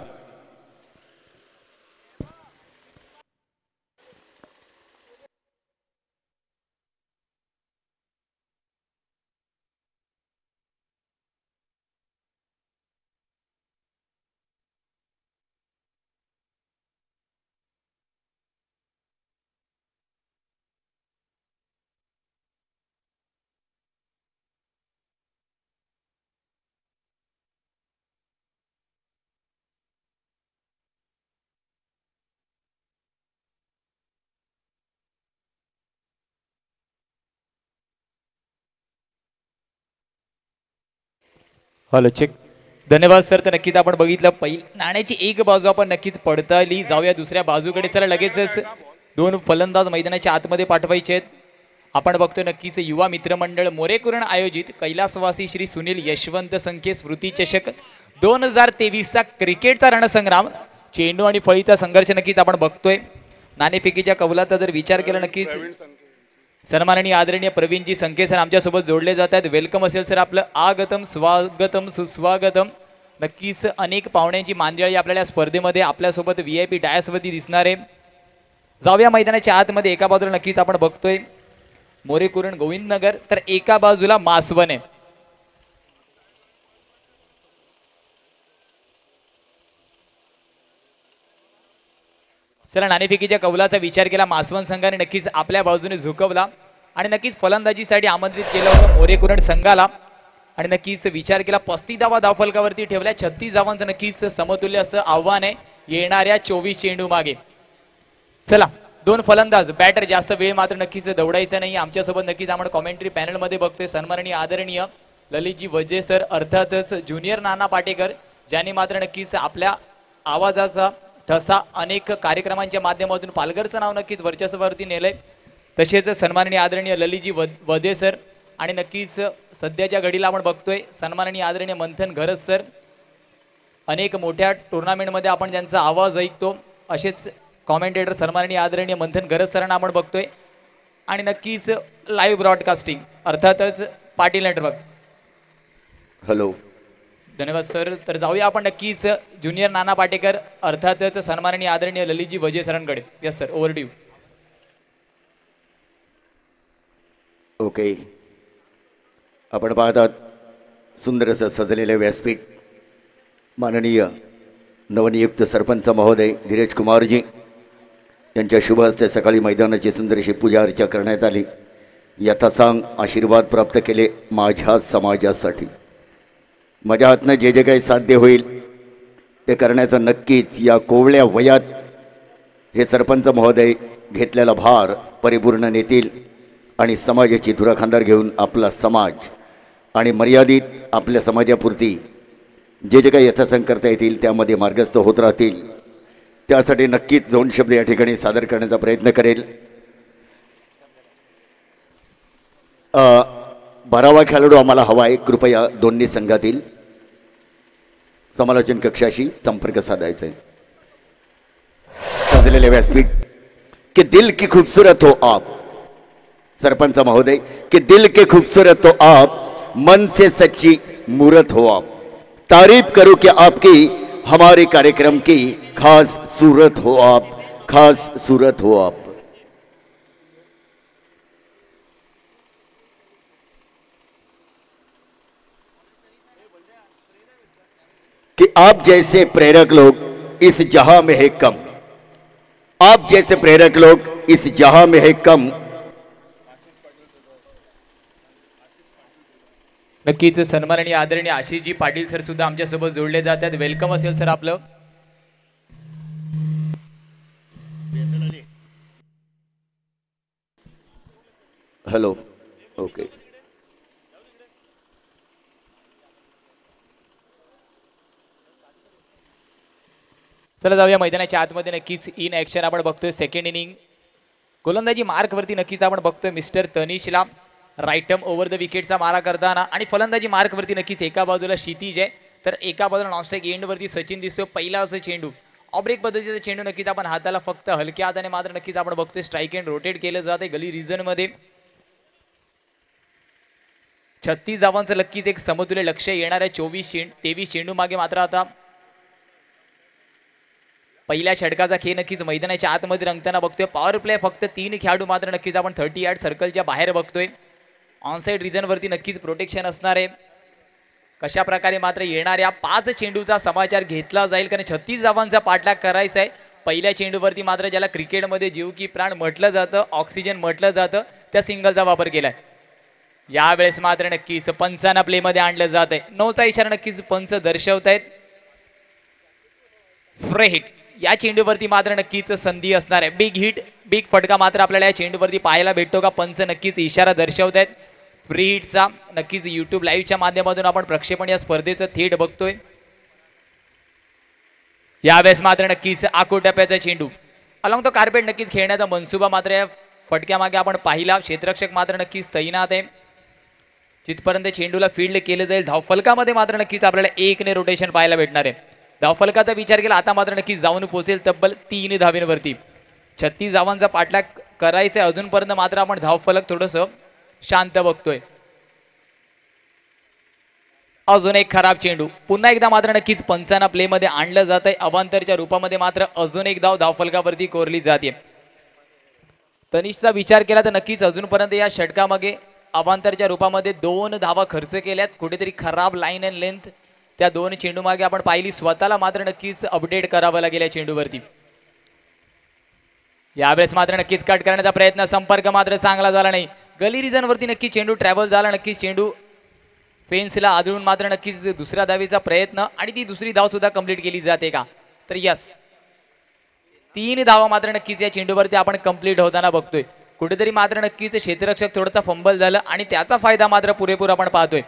Hello check. धन्यवाद सर. तर नक्कीच आपण बघितलं नाण्याची एक बाजू आपण नक्कीच पडताळली. जाऊया दुसऱ्या बाजूकडे. चला लगेचच दोन फलंदाज मैदानाच्या आतमध्ये पाठवायचे आहेत. आपण बघतोय नक्कीच युवा मित्रमंडळ मोरेकुरण आयोजित कैलासवासी श्री सुनील यशवंत संखे स्मृती चषक 2023चा क्रिकेटचा रणसंग्राम. चेंडू आणि फळीचा संघर्ष नक्कीच आपण बघतोय. नाणेफेकीच्या कौलाचा जर विचार केला नक्कीच सन्माननीय आदरणीय प्रवीणजी संखे सर आमच्यासोबत जोडले जात आहेत. वेलकम असेल सर आपलं. आगतम स्वागतम सुस्वागतम. नक्कीच अनेक पाहुण्यांची मांदियाळी आपल्याला स्पर्धेमध्ये आपल्यासोबत VIP डायसवरती दिसणार आहे. जाऊया मैदानाच्या आतमध्ये. एका बाजूला नक्कीच आपण बघतोय मोरेकुरण गोविंदनगर तर एका बाजूला मासवण आहे. चला नाणेफेकीच्या कौलाचा विचार केला. मासवण संघाने नक्कीच आपल्या बाजूने झुकवला आणि नक्कीच फलंदाजीसाठी आमंत्रित केलं होतं मोरेकुरण संघाला आणि नक्कीच विचार केला. 35 धावा धावफलकावरती ठेवल्या. 36 धावांचं नक्कीच समतुल्य असं आव्हान आहे येणाऱ्या 24 चेंडू मागे. चला दोन फलंदाज बॅटर. जास्त वेळ मात्र नक्कीच दौडायचा नाही. आमच्यासोबत नक्कीच आपण कॉमेंट्री पॅनलमध्ये बघतोय सन्माननीय आदरणीय ललितजी वजे सर अर्थातच ज्युनियर नाना पाटेकर ज्यांनी मात्र नक्कीच आपल्या आवाजाचा ठसा अनेक कार्यक्रमांच्या माध्यमातून पालघरचं नाव नक्कीच वर्चस्वावरती नेलंय. तसेच सन्माननीय आदरणीय ललितजी वजे सर आणि नक्कीच सध्याच्या घडीला आपण बघतोय सन्माननीय आदरणीय मंथन घरत सर. अनेक मोठ्या टुर्नामेंटमध्ये आपण ज्यांचा आवाज ऐकतो असेच कॉमेंटेटर सन्माननीय आदरणीय मंथन घरत सरांना आपण बघतोय आणि नक्कीच लाईव्ह ब्रॉडकास्टिंग अर्थातच पाटील नेटवर्क. हॅलो. धन्यवाद सर. तर जाऊया आपण नक्कीच ज्युनियर नाना पाटेकर अर्थातच सन्माननीय आदरणीय ललितजी वजे सरांकडे. Yes sir over to you. Okay. आपण पाहतात सुंदर असं सजलेलं व्यासपीठ. माननीय नवनियुक्त सरपंच महोदय धीरज कुमारजी यांच्या शुभ हस्ते सकाळी मैदानाची सुंदरशी पूजा अर्चा करण्यात आली. यथासांग आशीर्वाद प्राप्त केले माझ्या समाजासाठी. माझ्या हातनं जे जे काही साध्य होईल ते करण्याचं नक्कीच या कोवळ्या वयात हे सरपंच महोदय घेतलेला भार परिपूर्ण नेतील आणि समाजाची धुराखांदार घेऊन आपला समाज आणि मर्यादित आपल्या समाजापुरती जे जे काही यथासंग करता येतील त्यामध्ये मार्गस्थ होत राहतील. त्यासाठी नक्कीच 2 शब्द या ठिकाणी सादर करण्याचा प्रयत्न करेल. 12वा खेळाडू आम्हाला हवा आहे. कृपया दोन्ही संघातील समालोचन कक्षाशी संपर्क साधायचा आहे. सजलेले व्यासपीठ. कि दिल की खूबसूरत हो आप. सरपंच महोदय कि दिल के खूबसूरत हो आप, मन से सच्ची मूरत हो आप. तारीफ करो कि आपकी हमारे कार्यक्रम की खास सूरत हो आप, खास सूरत हो आप. कि आप जैसे प्रेरक लोग इस जहां में है कम. आप जैसे प्रेरक लोग इस जहां में है कम. नक्कीच सन्माननीय आदरणीय आशिषजी पाटील सर सुद्धा आमच्यासोबत जोडले जातात. वेलकम असेल सर आपलं. हॅलो. ओके. चला जाऊया मैदानाच्या आतमध्ये. नक्कीच इन ॲक्शन आपण बघतोय सेकंड इनिंग. गोलंदाजी मार्कवरती नक्कीच आपण बघतोय मिस्टर तनिषला राईटम ओव्हर द विकेटचा मारा करताना आणि फलंदाजी मार्कवरती नक्कीच एका बाजूला क्षितिज आहे तर एका बाजूला नॉनस्ट्राईक एंडवरती सचिन दिसतोय. पहिला असं चेंडू ऑब्रेक पद्धतीचा चेंडू नक्कीच आपण हाताला फक्त हलक्या हाताने मात्र नक्कीच आपण बघतोय स्ट्राईक एंड रोटेट केलं जाते गली रिजनमध्ये. 36 धावांचं नक्कीच एक समतुल्य लक्ष येणार आहे. 23 चेंडू मागे मात्र आता पहिल्या षटकाचा खेळ नक्कीच मैदानाच्या आतमध्ये रंगताना बघतोय. पॉवर प्ले फक्त 3 खेळाडू मात्र नक्कीच आपण 30 यार्ड सर्कलच्या बाहेर बघतोय. ऑनसाइड रिजन वरती नक्कीच प्रोटेक्शन असणार आहे. कशा प्रकारे मात्र येणाऱ्या 5 चेंडूचा समाचार घेतला जाईल, कारण 36 धावांचा पाठलाग करायचा आहे. पहिल्या चेंडूवरती मात्र ज्याला क्रिकेटमध्ये जीव की प्राण म्हटलं जातं, ऑक्सिजन म्हटलं जातं, त्या सिंगलचा वापर केलाय. यावेळेस मात्र नक्कीच पंचांना प्लेमध्ये आणलं जात आहे. 9चा इशारा नक्कीच पंच दर्शवत आहेत. फ्री हिट या चेंडूवरती मात्र नक्कीच संधी असणार आहे. बिग हिट बिग फटका मात्र आपल्याला या चेंडूवरती पाहायला भेटतो का? पंच नक्कीच इशारा दर्शवत आहेत फ्री हिटचा. नक्कीच युट्यूब लाईव्हच्या माध्यमातून आपण प्रक्षेपण या स्पर्धेचं थेट बघतोय. यावेळेस मात्र नक्कीच आकोटप्प्याचा चेंडू अलॉंग तो कार्पेट नक्कीच खेळण्याचा मनसुबा मात्र या फटक्यामागे आपण पाहिला. क्षेत्ररक्षक मात्र नक्कीच तैनात आहे. जिथपर्यंत चेंडूला फील्ड केलं जाईल धावफलकामध्ये मात्र नक्कीच आपल्याला 1 ने रोटेशन पाहायला भेटणार आहे. धावफलकाचा विचार केला आता मात्र नक्कीच जाऊन पोहोचेल तब्बल 3 धावेंवरती. 36 धावांचा पाठलाग करायचा आहे. अजूनपर्यंत मात्र आपण धावफलक थोडंसं शांत बघतोय. अजून एक खराब चेंडू पुन्हा एकदा मात्र नक्कीच पंचांना प्लेमध्ये आणलं जात आहे. अवांतरच्या रूपामध्ये मात्र अजून एक धाव धावफलकावरती कोरली जाते. तनिषचा विचार केला तर नक्कीच अजूनपर्यंत या षटकामागे अवांतरच्या रूपामध्ये 2 धावा खर्च केल्यात. कुठेतरी खराब लाईन अँड लेंथ त्या 2 चेंडू मागे आपण पाहिली. स्वतःला मात्र नक्कीच अपडेट करावं लागेल या चेंडूवरती. यावेळेस मात्र नक्कीच कट करण्याचा प्रयत्न, संपर्क मात्र चांगला झाला नाही. गली रिजन वरती नक्की चेंडू ट्रॅव्हल झाला. नक्कीच चेंडू फेन्सला आदळून मात्र नक्कीच दुसऱ्या धावेचा प्रयत्न आणि ती दुसरी धाव सुद्धा कंप्लीट केली जाते का? तर यस 3 धावा मात्र नक्कीच या चेंडूवरती आपण कंप्लीट होताना बघतोय. कुठेतरी मात्र नक्कीच क्षेत्ररक्षक थोडासा फंबल झालं आणि त्याचा फायदा मात्र पुरेपूर आपण पाहतोय.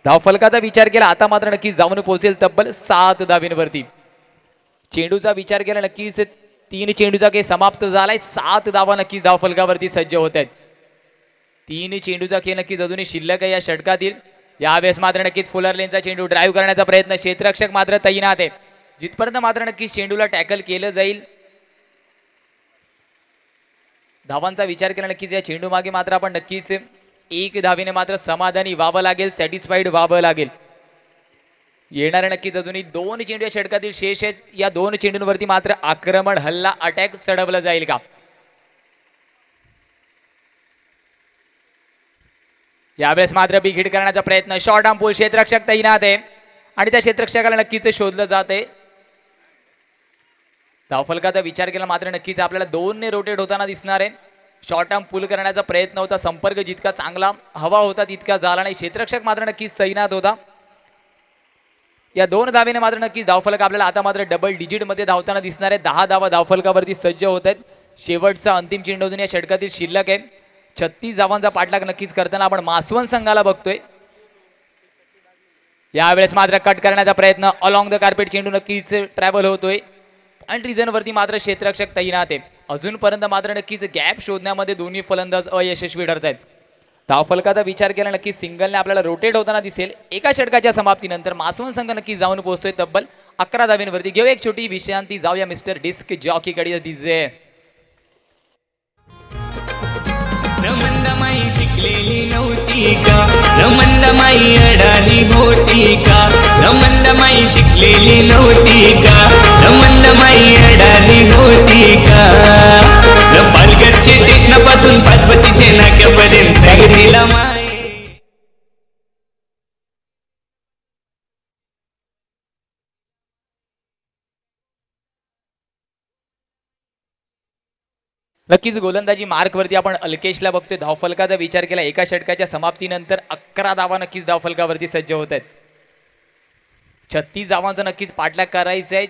धावफलकाचा विचार केला आता मात्र नक्कीच जाऊन पोहोचेल तब्बल 7 धावेंवरती. चेंडूचा विचार केला नक्कीच 3 चेंडूचा खेळ समाप्त झालाय. 7 धावा नक्कीच धावफलकावरती सज्ज होत आहेत. 3 चेंडूचा खेळ नक्कीच अजूनही शिल्लक आहे या षटकातील. यावेळेस मात्र नक्कीच फुलर लेनचा चेंडू ड्राईव्ह करण्याचा प्रयत्न, क्षेत्ररक्षक मात्र तैनात आहे. जिथपर्यंत मात्र नक्कीच चेंडूला टॅकल केलं जाईल. धावांचा विचार केला नक्कीच या चेंडू मागे मात्र आपण नक्कीच 1 धावेने मात्र समाधानी व्हावं लागेल, सॅटिस्फाईड व्हावं लागेल. येणाऱ्या नक्कीच अजूनही 2 चेंडू या षटकातील शेष आहेत. या 2 चेंडूंवरती मात्र आक्रमण हल्ला अटॅक चढवलं जाईल का? यावेळेस मात्र बिग हिट करण्याचा प्रयत्न, शॉर्ट आर्म पुल, क्षेत्ररक्षक तैनात आहे आणि त्या क्षेत्ररक्षकाला नक्कीच शोधलं जात आहे. धावफलकाचा विचार केला मात्र नक्कीच आपल्याला 2 ने रोटेट होताना दिसणार आहे. शॉर्ट आर्म पुल करण्याचा प्रयत्न होता, संपर्क जितका चांगला हवा होता तितका झाला नाही. क्षेत्ररक्षक मात्र नक्कीच तैनात होता. या 2 धावेने मात्र नक्कीच धावफलक आपल्याला आता मात्र डबल डिजिट मध्ये धावताना दिसणार आहे. 10 धावा धावफलकावरती सज्ज होत आहेत. शेवटचा अंतिम चेंडू अजून या षटकातील शिल्लक आहे. 36 धावांचा पाठलाग नक्कीच करताना आपण मासवण संघाला बघतोय. यावेळेस मात्र कट करण्याचा प्रयत्न, अलॉंग द कार्पेट चेंडू नक्कीच ट्रॅव्हल होतोय आणि रिजन वरती मात्र क्षेत्ररक्षक तैनात आहे. अजूनपर्यंत मात्र नक्कीच गॅप शोधण्यामध्ये दोन्ही फलंदाज अयशस्वी ठरत आहेत. धावफलकाचा विचार केला नक्कीच सिंगलने आपल्याला रोटेट होताना दिसेल. एका षटकाच्या समाप्तीनंतर मासवण संघ नक्कीच जाऊन पोहोचतोय तब्बल 11 धावेंवरती. घेऊ एक छोटी विश्रांती, जाऊया मिस्टर डिस्क जॉकी कडे डीजे. रमंदमाई शिकलेली नव्हती का? रमंदमाई अडाणी होती का? रमंदमाई शिकलेली नव्हती का? रमंदमाई अडाणी होती का? पालघरचे स्टेशनापासून पाचपतीचे नाक्यापर्यंत सांगलीला माई. नक्कीच गोलंदाजी मार्कवरती आपण अल्केशला बघतोय. धावफलकाचा विचार केला एका षटकाच्या समाप्तीनंतर 11 धावा नक्कीच धावफलकावरती सज्ज होत आहेत. 36 धावांचा नक्कीच पाठलाग करायचा आहे.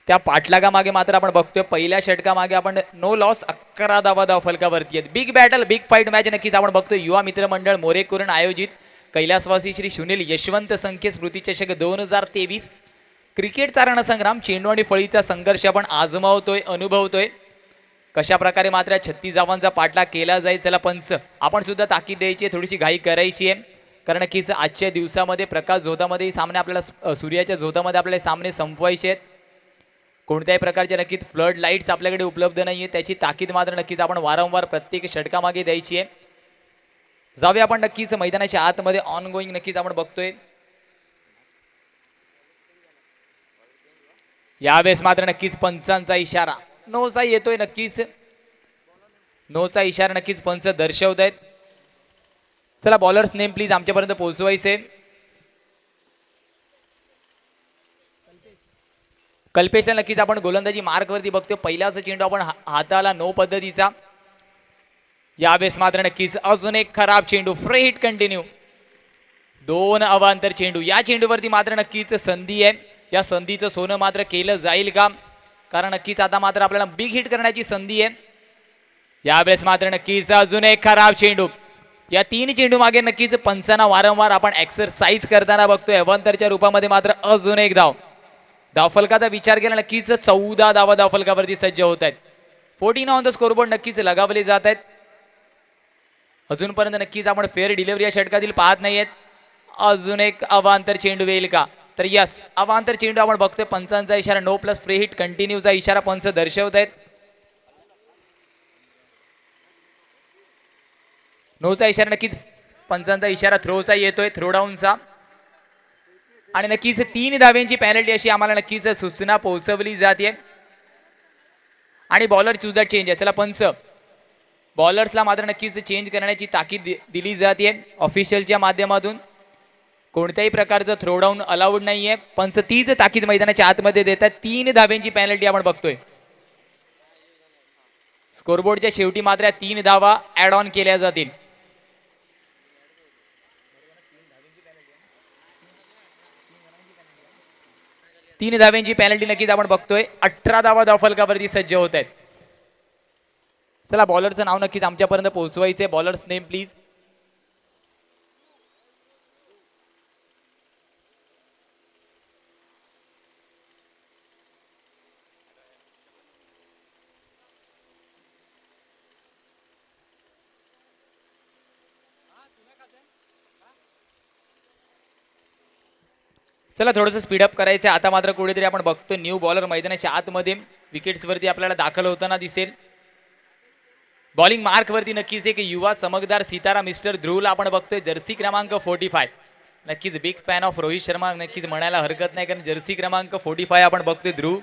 त्या पाठलागामागे मात्र आपण बघतोय पहिल्या षटकामागे आपण नो लॉस 11 धावा धावफलकावरती आहेत. Big battle big fight match नक्कीच आपण बघतोय. युवा मित्र मंडळ मोरेकुरण आयोजित कैलासवासी श्री सुनील यशवंत संख्ये स्मृती चषक 2023 क्रिकेटचा रणसंग्राम, चेंडू आणि फळीचा संघर्ष आपण आजमावतोय, अनुभवतोय. कशा प्रकारे मात्र 36 धावांचा पाठलाग केला जाईल त्याला पंच आपण सुद्धा ताकीद द्यायची आहे, थोडीशी घाई करायची आहे. कारण नक्कीच आजच्या दिवसामध्ये प्रकाश झोतामध्ये सामने आपल्याला सूर्याच्या झोतामध्ये आपल्याला सामने संपवायचे आहेत. कोणत्याही प्रकारचे नक्कीच फ्लड लाईट्स आपल्याकडे उपलब्ध नाही आहे, त्याची ताकीद मात्र नक्कीच आपण वारंवार प्रत्येक षटकामागे द्यायची आहे. जाऊया आपण नक्कीच मैदानाच्या आतमध्ये ऑन गोईंग नक्कीच आपण बघतोय. यावेळेस मात्र नक्कीच पंचांचा इशारा नोचा येतोय. नक्कीच नोचा इशारा नक्कीच पंच दर्शवत आहेत. चला बॉलर्स नेम प्लीज आमच्यापर्यंत पोहोचवायचे. कल्पेशला नक्कीच आपण गोलंदाजी मार्क वरती बघतोय. पहिलाच चेंडू आपण हाताला नो पद्धतीचा. यावेळेस मात्र नक्कीच अजून एक खराब चेंडू. Free hit continue. 2 अवांतर चेंडू. या चेंडूवरती मात्र नक्कीच संधी आहे. या संधीचं सोनं मात्र केलं जाईल का? कारण नक्कीच आता मात्र आपल्याला बिग हिट करण्याची संधी आहे. यावेळेस मात्र नक्कीच अजून एक खराब चेंडू. या 3 चेंडू मागे नक्कीच पंचांना वारंवार आपण एक्सरसाइज करताना बघतोय. अवांतरच्या रूपामध्ये मात्र अजून एक धाव. धावफलकाचा विचार केला नक्कीच 14 धावा धावफलकावरती सज्ज होत आहेत. 14 ऑन द स्कोरबोर्ड नक्कीच लगावले जात आहेत. अजूनपर्यंत नक्कीच आपण फेअर डिलिव्हरी या षटकातील पाहत नाहीयेत. अजून एक अवांतर चेंडू येईल का? तर यस अवांतर चेंडू आपण बघतोय. पंचांचा इशारा नो प्लस फ्री हिट कंटिन्यूचा इशारा पंच दर्शवत आहेत. नोचा इशारा नक्कीच पंचांचा इशारा थ्रोचा येतोय. थ्रो डाऊनचा. आणि नक्कीच 3 धाव्यांची पॅनल्टी अशी आम्हाला नक्कीच सूचना पोहोचवली जाते. आणि बॉलर सुद्धा चेंज आहे. चला पंच बॉलर्सला मात्र नक्कीच चेंज करण्याची ताकीद दिली जाते ऑफिशियलच्या माध्यमातून. कोणत्याही प्रकारचं थ्रो डाऊन अलाउड नाहीये. पंच तीच ताकीद मैदानाच्या आतमध्ये देतात. 3 धाव्यांची पॅनल्टी आपण बघतोय. स्कोरबोर्डच्या शेवटी मात्र 3 धावा ऍड ऑन केल्या जातील. 3 धाव्यांची पॅनल्टी नक्कीच आपण बघतोय. 18 धावा धावफलकावरती सज्ज होत आहेत. चला बॉलरचं नाव नक्कीच आमच्यापर्यंत पोहोचवायचंय. Bowlers name please. चला थोडंसं स्पीडअप करायचं. आता मात्र कुठेतरी आपण बघतोय न्यू बॉलर मैदानाच्या आतमध्ये विकेट्स वरती आपल्याला दाखल होताना दिसेल. बॉलिंग मार्क वरती नक्कीच एक युवा चमकदार सितारा मिस्टर ध्रुवला आपण बघतोय. जर्सी क्रमांक 45. नक्कीच big fan of Rohit Sharma नक्कीच म्हणायला हरकत नाही. कारण जर्सी क्रमांक 45 आपण बघतोय ध्रुव.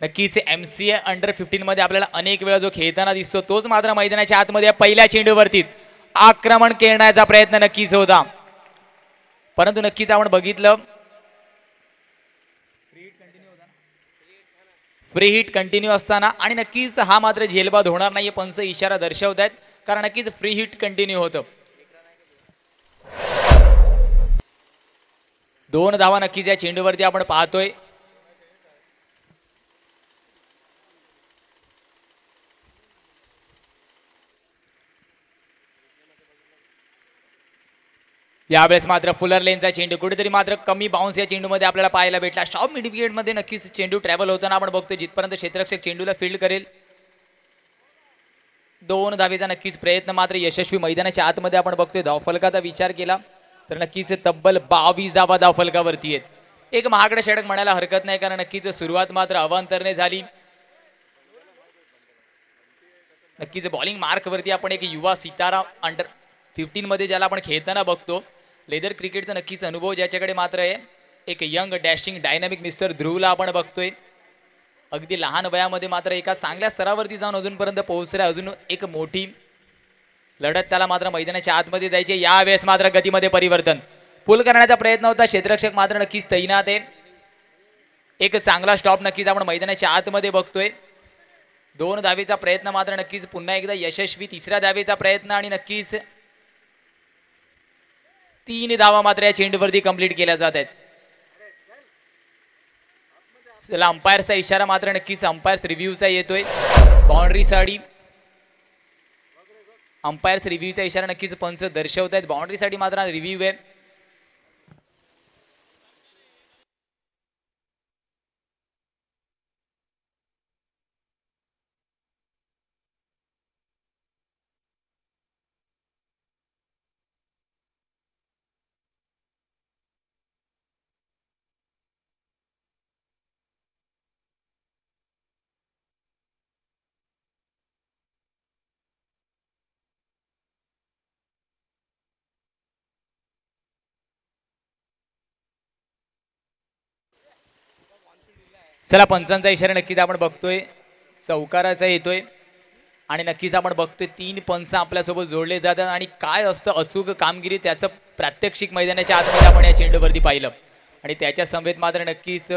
नक्कीच MCA अंडर 15 मध्ये आपल्याला अनेक वेळा जो खेळताना दिसतो तोच मात्र मैदानाच्या आतमध्ये पहिल्या चेंडूवरतीच आक्रमण करण्याचा प्रयत्न नक्कीच होता. परंतु नक्कीच आपण बघितलं फ्री हिट कंटिन्यू असताना आणि नक्कीच हा मात्र झेलबाद होणार नाहीये. पंच इशारा दर्शवत आहेत कारण नक्कीच फ्री हिट कंटिन्यू होतं. 2 धावा नक्कीच या चेंडूवरती आपण पाहतोय. यावेळेस मात्र फुलर लेनचा चेंडू कुठेतरी मात्र कमी बाउन्स या चेंडूमध्ये आपल्याला पाहायला भेटला. शॉप मिड विकेट मध्ये नक्कीच चेंडू ट्रॅव्हल होताना आपण बघतोय. जिथपर्यंत क्षेत्ररक्षक चेंडूला फील्ड करेल 2 धावेचा नक्कीच प्रयत्न मात्र यशस्वी. मैदानाच्या आतमध्ये आपण बघतोय धावफलकाचा विचार केला तर नक्कीच तब्बल 22 धावा धावफलकावरती आहेत. एक महागडं षटक म्हणायला हरकत नाही कारण नक्कीच सुरुवात मात्र अवांतरने झाली. नक्कीच बॉलिंग मार्क वरती आपण एक युवा सितारा अंडर 15 मध्ये ज्याला आपण खेळताना बघतो. लेदर क्रिकेटचा नक्कीच अनुभव ज्याच्याकडे मात्र आहे. एक यंग डॅशिंग डायनामिक मिस्टर ध्रुवला आपण बघतोय. अगदी लहान वयामध्ये मात्र एका चांगल्या स्तरावरती जाऊन अजूनपर्यंत पोहोचले. अजून एक मोठी लढत त्याला मात्र मैदानाच्या आतमध्ये द्यायची. यावेळेस मात्र गतीमध्ये परिवर्तन. पुल करण्याचा प्रयत्न होता. क्षेत्ररक्षक मात्र नक्कीच तैनात आहे. एक चांगला स्टॉप नक्कीच आपण मैदानाच्या आतमध्ये बघतोय. 2 धावेचा प्रयत्न मात्र नक्कीच पुन्हा एकदा यशस्वी. 3ऱ्या धावेचा प्रयत्न आणि नक्कीच 3 धावा मात्र या चेंडूवरती कंप्लीट केल्या जात आहेत. चला अंपायरचा इशारा मात्र नक्कीच अंपायर्स रिव्ह्यूचा येतोय. बाउंड्री साठी अंपायर्स रिव्ह्यूचा इशारा नक्कीच पंच दर्शवत आहेत. बाउंड्री साठी मात्र रिव्ह्यू आहे. चला पंचांचा इशारा नक्कीच आपण बघतोय, चौकाराचा येतोय आणि नक्कीच आपण बघतोय 3 पंच आपल्यासोबत जोडले जातात आणि काय असतं अचूक कामगिरी त्याचं प्रात्यक्षिक मैदानाच्या आतमध्ये आपण या चेंडूवरती पाहिलं आणि त्याच्या समवेत मात्र नक्कीच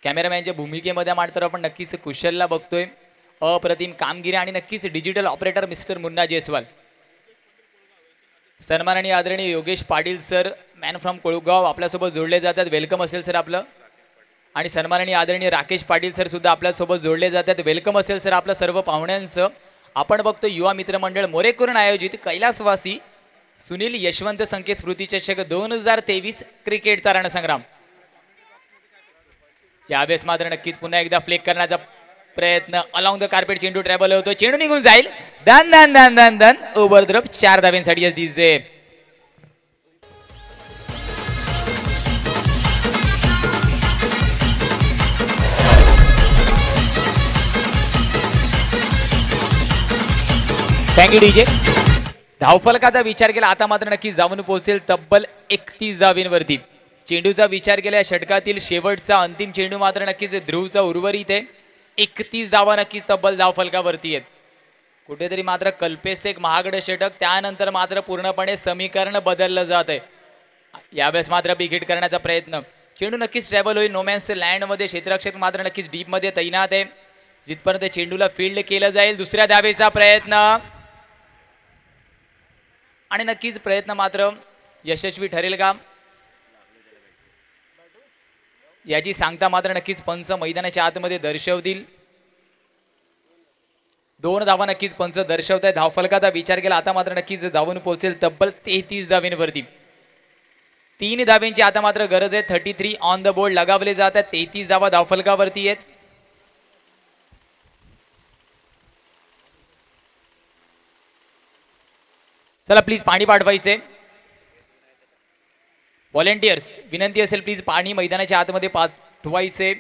कॅमेरामॅनच्या भूमिकेमध्ये मात्र आपण नक्कीच कुशलला बघतोय, अप्रतिम कामगिरी आणि नक्कीच digital operator mister Munna Jaiswal, सन्माननीय आदरणीय Yogesh Patil sir man from Kolgaon आपल्यासोबत जोडले जातात, वेलकम असेल सर आपलं. आणि सन्माननीय आदरणीय राकेश पाटील सर सुद्धा आपल्यासोबत जोडले जातात, वेलकम असेल सर आपलं सर्व पाहुण्यांचं. आपण बघतो युवा मित्रमंडळ मोरेकरून आयोजित कैलासवासी सुनील यशवंत संकेत स्मृती चषक 2023 क्रिकेटचा रणसंग्राम. यावेळेस मात्र नक्कीच पुन्हा एकदा फ्लेक करण्याचा प्रयत्न, अलॉंग द कार्पेट चेंडू ट्रॅव्हल होतो, चेंडू निघून जाईल, दन दन दन दन दन ओव्हर द 4 धाव्यांसाठी एस डीजे. Thank you DJ. धावफलकाचा विचार केला आता मात्र नक्की जाऊन पोहोचेल तब्बल 31 धावींवरती. चेंडूचा विचार केला षटकातील शेवटचा अंतिम चेंडू मात्र नक्कीच ध्रुवचा उर्वरित आहे. 31 धावा नक्कीच तब्बल धावफलकावरती आहेत. कुठेतरी मात्र कल्पेश एक महागडं षटक, त्यानंतर मात्र पूर्णपणे समीकरण बदललं जात आहे. यावेळेस मात्र बिग हिट करण्याचा प्रयत्न, चेंडू नक्कीच ट्रॅव्हल होईल नोमॅन्स लँडमध्ये, क्षेत्ररक्षक मात्र नक्कीच डीपमध्ये तैनात आहे. जिथपर्यंत चेंडूला फील्ड केलं जाईल, दुसऱ्या धावेचा प्रयत्न आणि नक्कीच प्रयत्न मात्र यशस्वी ठरेल का याची सांगता मात्र नक्कीच पंच मैदानाच्या आतमध्ये दर्शवतील. 2 धावा नक्कीच पंच दर्शवत आहे. धावफलकाचा विचार केला आता मात्र नक्कीच धावून पोहोचेल तब्बल 33 धावींवरती. 3 धाव्यांची आता मात्र गरज आहे. 33 ऑन द बोर्ड लगावले जात आहेत. 33 धावा धावफलकावरती आहेत. चला प्लीज पाणी पाठवायचे. व्हॉलेंटियर्स विनंती असेल प्लीज पाणी मैदानाच्या आतमध्ये पाठवायचे.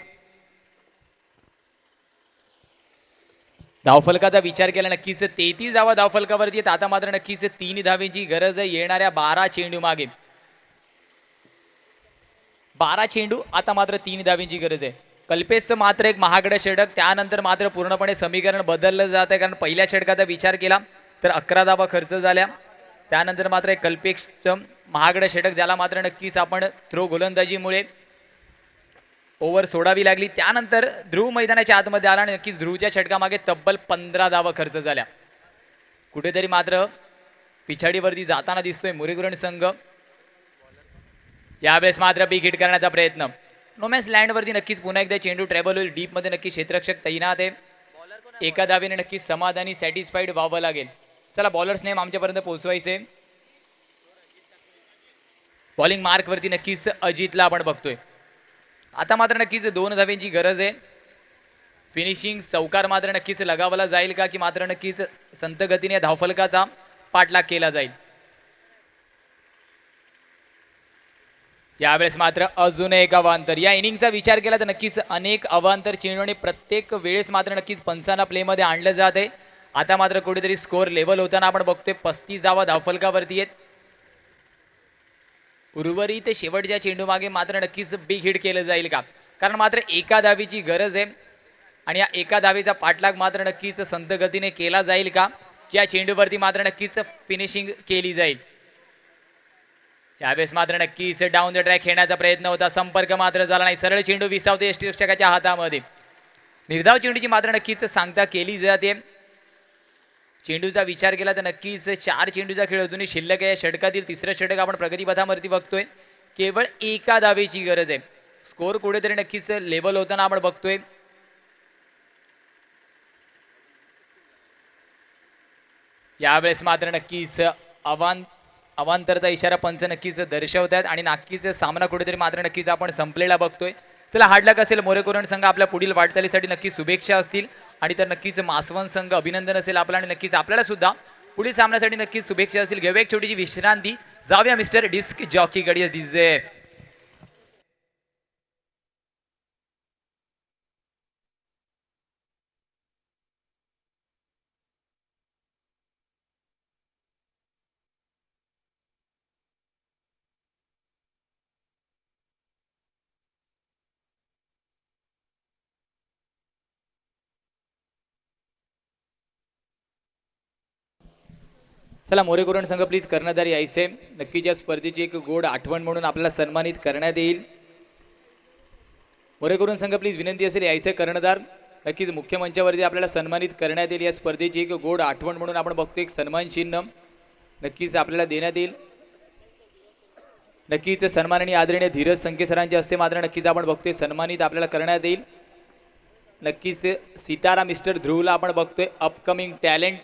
धावफलकाचा विचार केला नक्कीच 33 धावा धावफलकावरती आहेत. आता मात्र नक्कीच 3 धावेची गरज आहे येणाऱ्या 12 चेंडू मागे. 12 चेंडू आता मात्र 3 धावेची गरज आहे. कल्पेशचं मात्र एक महागडं षटक, त्यानंतर मात्र पूर्णपणे समीकरण बदललं जात आहे, कारण पहिल्या षटकाचा विचार केला तर 11 धावा खर्च झाल्या. त्यानंतर मात्र एक कल्पेशचं महागडं षटक, ज्याला मात्र नक्कीच आपण थ्रो गोलंदाजीमुळे ओव्हर सोडावी लागली. त्यानंतर ध्रुव मैदानाच्या आतमध्ये आला आणि नक्कीच ध्रुवच्या षटकामागे तब्बल 15 धावा खर्च झाल्या. कुठेतरी मात्र पिछाडीवरती जाताना दिसतोय मोरेकुरण संघ. यावेळेस मात्र बिग हिट करण्याचा प्रयत्न, नोमॅन्स लँडवरती नक्कीच पुन्हा एकदा चेंडू ट्रॅव्हल होईल. डीपमध्ये नक्की क्षेत्ररक्षक तैनात आहे. एका धावेने नक्कीच समाधानी सॅटिस्फाईड व्हावं लागेल. चला बॉलर्स नेम आमच्यापर्यंत पोहोचवायचे. बॉलिंग मार्क वरती नक्कीच अजितला आपण बघतोय. आता मात्र नक्कीच 2 धाव्यांची गरज आहे. फिनिशिंग चौकार मात्र नक्कीच लगावला जाईल का, की मात्र नक्कीच संत गतीने धावफलकाचा पाठलाग केला जाईल. यावेळेस मात्र अजून एक अवांतर. या इनिंगचा विचार केला तर नक्कीच अनेक अवांतर चेंडू आणि प्रत्येक वेळेस मात्र नक्कीच पंचांना प्लेमध्ये आणलं जात आहे. आता मात्र कुठेतरी स्कोर लेवल होताना आपण बघतोय. 35 धावा धावफलकावरती आहेत. उर्वरित शेवटच्या चेंडू मागे मात्र नक्कीच बिग हिट केलं जाईल का, कारण मात्र एका धावेची गरज आहे आणि या एका धावेचा पाठलाग मात्र नक्कीच संत गतीने केला जाईल का, या चेंडूवरती मात्र नक्कीच फिनिशिंग केली जाईल. यावेळेस मात्र नक्कीच डाऊन द ट्रॅक खेळण्याचा प्रयत्न होता, संपर्क मात्र झाला नाही. सरळ चेंडू विसावतो यष्टिरक्षकाच्या हातामध्ये. निर्धाव चेंडूची मात्र नक्कीच सांगता केली जाते. चेंडूचा विचार केला तर नक्कीच 4 चेंडूचा खेळ अजूनही शिल्लक आहे. षटकातील तिसरं षटक आपण प्रगतीपथावरती बघतोय. केवळ एका धावेची गरज आहे. स्कोर कुठेतरी नक्कीच लेवल होताना आपण बघतोय. यावेळेस मात्र नक्कीच अवांतरचा इशारा पंच नक्कीच दर्शवतात आणि नक्कीच सामना कुठेतरी मात्र नक्कीच आपण संपलेला बघतोय. चला हार्ड असेल मोरेकुरण संघ आपल्या पुढील वाटचालीसाठी नक्कीच शुभेच्छा असतील आणि तर नक्कीच मासवण संघ अभिनंदन असेल आपला आणि नक्कीच आपल्याला सुद्धा पुढील सामन्यासाठी नक्कीच शुभेच्छा असतील. घेऊया एक छोटीशी विश्रांती, जाऊया मिस्टर डिस्क जॉकी कडे डीजे. चला मोरेकुरण संघ प्लीज कर्णधार यायचे. नक्कीच या स्पर्धेची एक गोड आठवण म्हणून आपल्याला सन्मानित करण्यात येईल. मोरेकुरण संघ प्लीज विनंती असेल यायचे कर्णधार. नक्कीच मुख्य मंचावरती आपल्याला सन्मानित करण्यात येईल. या स्पर्धेची एक गोड आठवण म्हणून आपण बघतो एक सन्मान चिन्ह नक्कीच आपल्याला देण्यात येईल. नक्कीच सन्मान आणि आदरणीय धीरज संके सरांच्या हस्ते मात्र नक्कीच आपण बघतोय सन्मानित आपल्याला करण्यात येईल. नक्कीच सितारा मिस्टर ध्रुवला आपण बघतोय अपकमिंग टॅलेंट